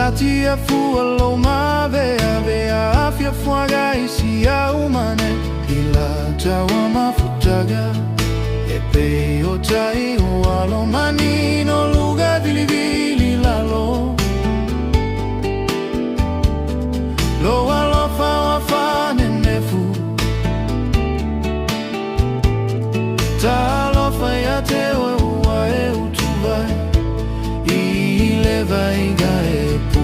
Satia fualo mavea vea afya fuaga isia umane ila tawa mafutaga epe otai ualo manino luga vilivili lalo lo alofa wafane nefu ta alofa ya tewe uae utuvai ileva igaepu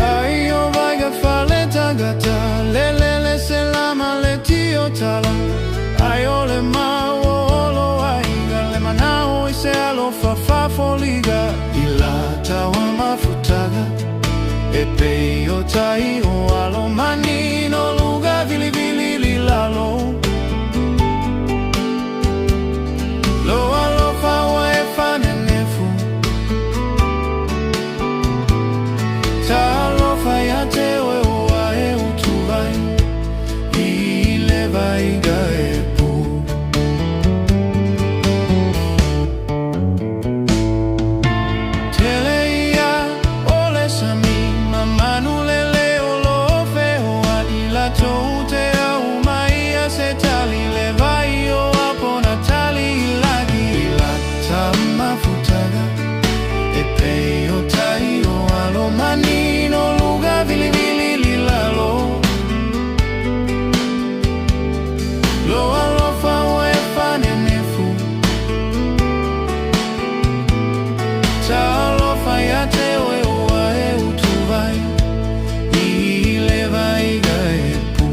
ayo vaiga fale tagata lelele selama letio tala ayo le maolo aiga le manao ise alofa faafoliga ilata wa mafutaga epe yotai o alo manino luga vilivili lilalo lo alofa wa efane nefu ta alofa ya tewe wa e utuvai ileva igaepu teleia ole sami mamanu lele olofe wa ila toute au maia setali levai o apona tali mafutaga epe otai o alo manino luga vilivili lilalo lo alofa wa efane nefu ta alofa ya tewe wa e utuvai ileva igaepu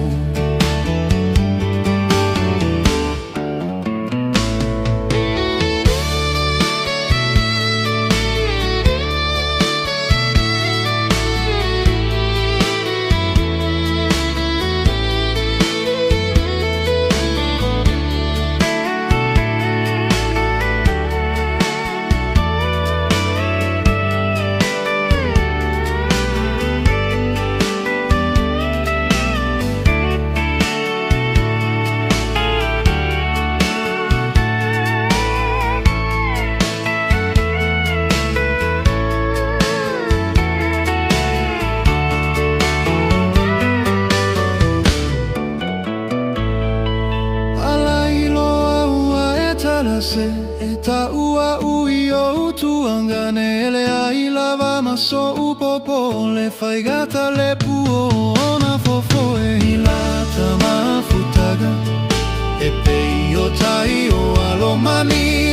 se eta ua uio tuangane ele ai lava maso upopo le faigata le puo ona fofo e hilata mafutaga e peio tai o alo mani